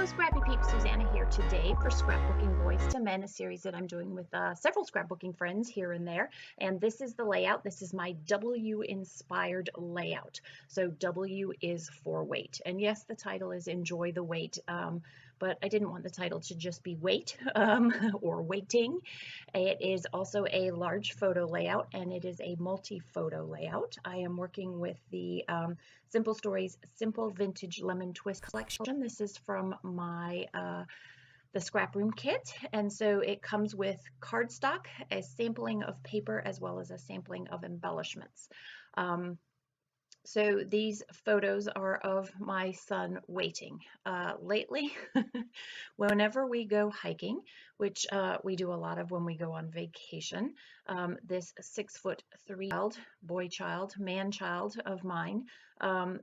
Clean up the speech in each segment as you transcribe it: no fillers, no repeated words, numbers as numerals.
Scrappy Peeps, Suzanna here today for Scrapbooking Boys to Men, a series that I'm doing with several scrapbooking friends here and there. And this is the layout. This is my W inspired layout. So W is for wait. And yes, the title is Enjoy the Wait, but I didn't want the title to just be wait or waiting. It is also a large photo layout and it is a multi-photo layout. I am working with the Simple Stories Simple Vintage Lemon Twist collection. This is from my the scrap room kit, and so it comes with cardstock, a sampling of paper, as well as a sampling of embellishments. So these photos are of my son waiting. Lately, whenever we go hiking, which we do a lot of when we go on vacation, this 6'3" boy child, man child of mine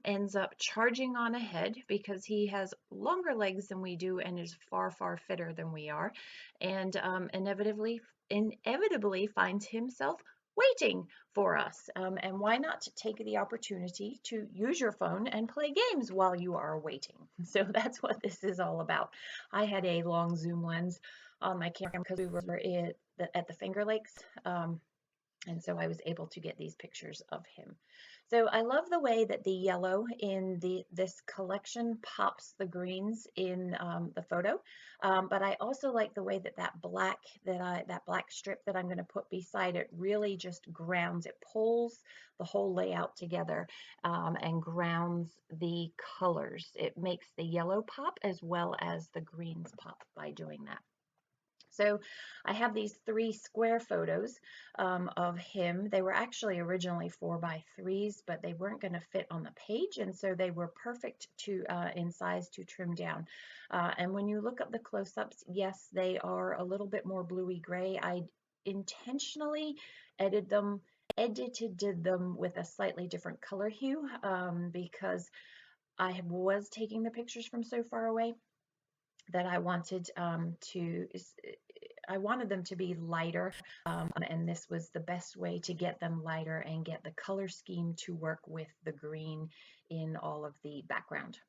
ends up charging on ahead because he has longer legs than we do and is far, far fitter than we are, and inevitably finds himself waiting for us. And why not take the opportunity to use your phone and play games while you are waiting? So that's what this is all about. I had a long zoom lens on my camera because we were at the Finger Lakes. And so I was able to get these pictures of him. So I love the way that the yellow in this collection pops the greens in the photo, but I also like the way that that black strip that I'm going to put beside it really just grounds. It pulls the whole layout together and grounds the colors. It makes the yellow pop as well as the greens pop by doing that. So I have these 3 square photos of him. They were actually originally 4x3s, but they weren't going to fit on the page, and so they were perfect in size to trim down. And when you look at the close-ups, yes, they are a little bit more bluey gray. I intentionally edited them with a slightly different color hue because I was taking the pictures from so far away that I wanted them to be lighter, and this was the best way to get them lighter and get the color scheme to work with the green in all of the background.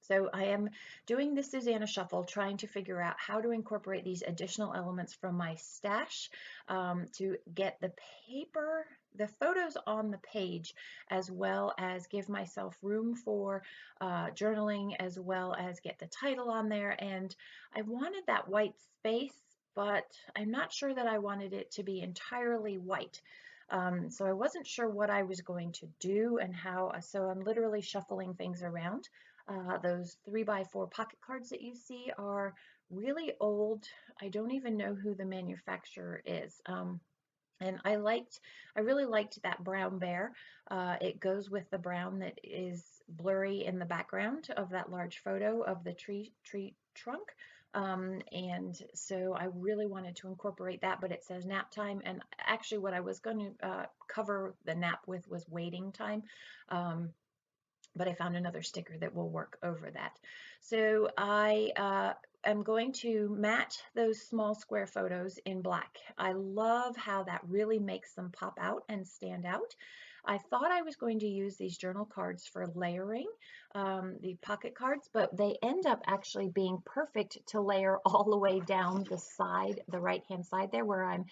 So I am doing the Suzanna shuffle, trying to figure out how to incorporate these additional elements from my stash to get the photos on the page, as well as give myself room for journaling, as well as get the title on there. And I wanted that white space, but I'm not sure that I wanted it to be entirely white. So I wasn't sure what I was going to do and how, so I'm literally shuffling things around. Those 3x4 pocket cards that you see are really old. I don't even know who the manufacturer is. And I really liked that brown bear. It goes with the brown that is blurry in the background of that large photo of the tree trunk. And so I really wanted to incorporate that, but it says nap time. And actually what I was going to cover the nap with was waiting time. But I found another sticker that will work over that. So I am going to matte those small square photos in black. I love how that really makes them pop out and stand out. I thought I was going to use these journal cards for layering, the pocket cards, but they end up actually being perfect to layer all the way down the side, the right-hand side there, where I'm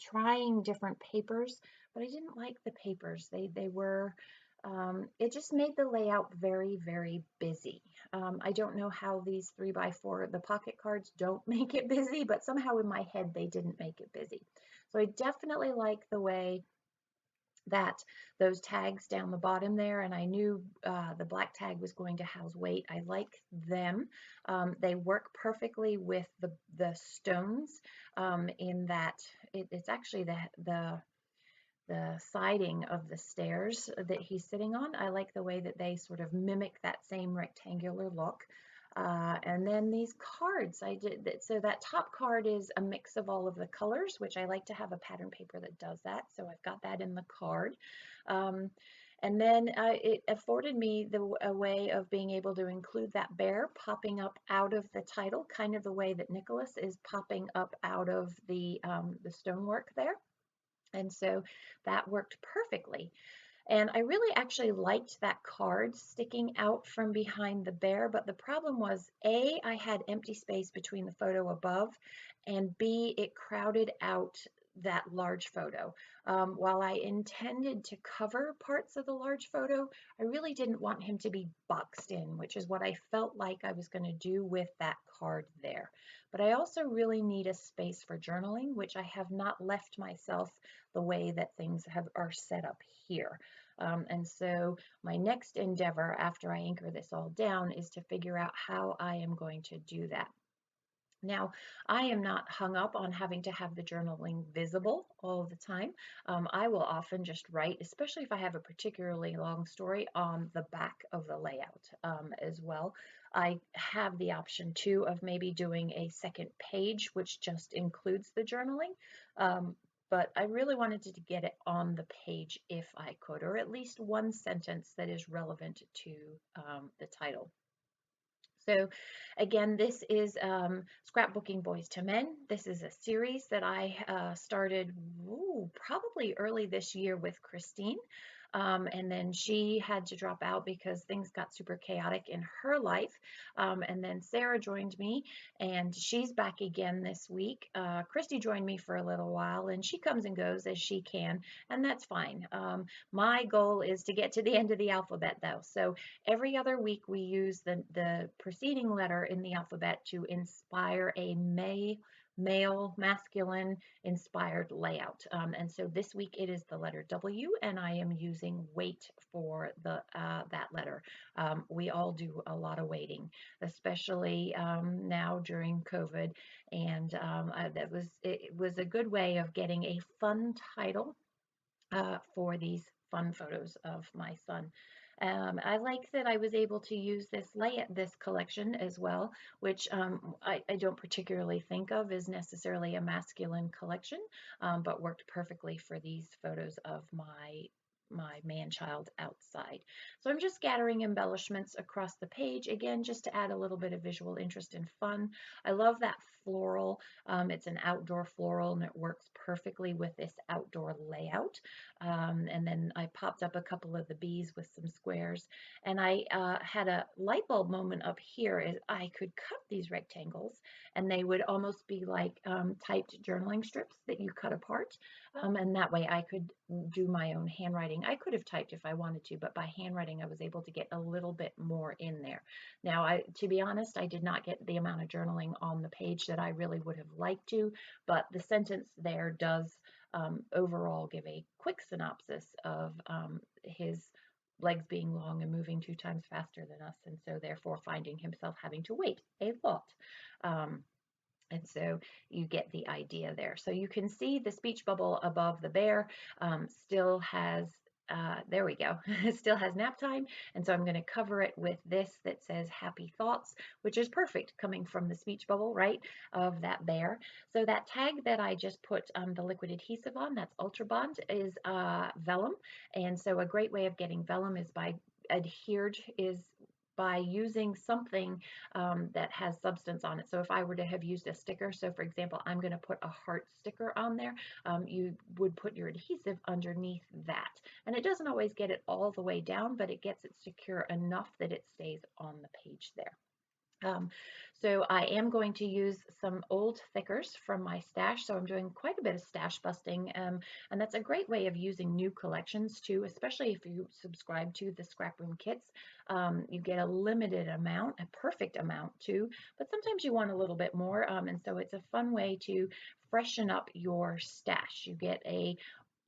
trying different papers, but I didn't like the papers. They were... it just made the layout very, very busy. I don't know how these 3x4, the pocket cards don't make it busy, but somehow in my head they didn't make it busy. So I definitely like the way that those tags down the bottom there, and I knew the black tag was going to house weight. I like them. They work perfectly with the stones in that it's actually the siding of the stairs that he's sitting on. I like the way that they sort of mimic that same rectangular look. And then these cards, so that top card is a mix of all of the colors, which I like to have a pattern paper that does that. So I've got that in the card. And then it afforded me a way of being able to include that bear popping up out of the title, kind of the way that Nicholas is popping up out of the stonework there. And so that worked perfectly. And I really actually liked that card sticking out from behind the bear, but the problem was A, I had empty space between the photo above, and B, it crowded out that large photo. While I intended to cover parts of the large photo, I really didn't want him to be boxed in, which is what I felt like I was going to do with that card there. But I also really need a space for journaling, which I have not left myself the way that things are set up here. And so my next endeavor after I anchor this all down is to figure out how I am going to do that. Now, I am not hung up on having to have the journaling visible all the time. I will often just write, especially if I have a particularly long story, on the back of the layout as well. I have the option too of maybe doing a second page, which just includes the journaling. But I really wanted to get it on the page if I could, or at least one sentence that is relevant to the title. So again, this is Scrapbooking Boys to Men. This is a series that I started probably early this year with Christine. And then she had to drop out because things got super chaotic in her life. And then Sarah joined me, and she's back again this week. Christy joined me for a little while, and she comes and goes as she can, and that's fine. My goal is to get to the end of the alphabet, though. So every other week, we use the preceding letter in the alphabet to inspire a male, masculine inspired layout. And so this week it is the letter W, and I am using weight for that letter. We all do a lot of waiting, especially now during COVID, and it was a good way of getting a fun title for these fun photos of my son. I like that I was able to use this collection as well, which I don't particularly think of as necessarily a masculine collection, but worked perfectly for these photos of my man-child outside. So I'm just scattering embellishments across the page, again, just to add a little bit of visual interest and fun. I love that floral. It's an outdoor floral, and it works perfectly with this outdoor layout. And then I popped up a couple of the bees with some squares, and I had a light bulb moment up here. Is I could cut these rectangles, and they would almost be like typed journaling strips that you cut apart. And that way I could do my own handwriting. I could have typed if I wanted to, but by handwriting I was able to get a little bit more in there. Now, to be honest, I did not get the amount of journaling on the page that I really would have liked to, but the sentence there does overall give a quick synopsis of his legs being long and moving 2 times faster than us, and so therefore finding himself having to wait a lot. And so you get the idea there. So you can see the speech bubble above the bear still has, there we go, it still has nap time. And so I'm going to cover it with this that says happy thoughts, which is perfect coming from the speech bubble, right, of that bear. So that tag that I just put the liquid adhesive on, that's Ultra Bond, is vellum. And so a great way of getting vellum is by using something that has substance on it. So if I were to have used a sticker, so for example, I'm going to put a heart sticker on there, you would put your adhesive underneath that. And it doesn't always get it all the way down, but it gets it secure enough that it stays on the page there. So I am going to use some old thickers from my stash. So I'm doing quite a bit of stash busting, and that's a great way of using new collections too, especially if you subscribe to the Scrap Room kits. You get a limited amount, a perfect amount too, but sometimes you want a little bit more, and so it's a fun way to freshen up your stash. You get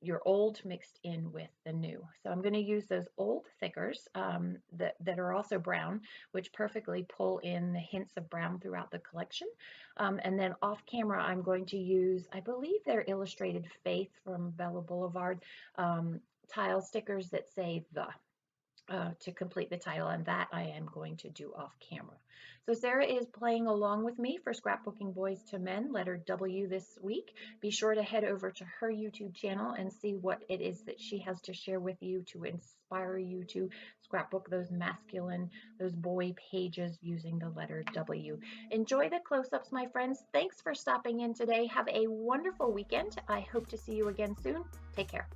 your old mixed in with the new. So I'm going to use those old thickers that are also brown, which perfectly pull in the hints of brown throughout the collection. And then off camera, I'm going to use, I believe they're Illustrated Faith from Bella Boulevard, tile stickers that say the. To complete the title, and that I am going to do off camera. So Sarah is playing along with me for Scrapbooking Boys to Men, letter W this week. Be sure to head over to her YouTube channel and see what it is that she has to share with you to inspire you to scrapbook those masculine, those boy pages using the letter W. Enjoy the close-ups, my friends. Thanks for stopping in today. Have a wonderful weekend. I hope to see you again soon. Take care.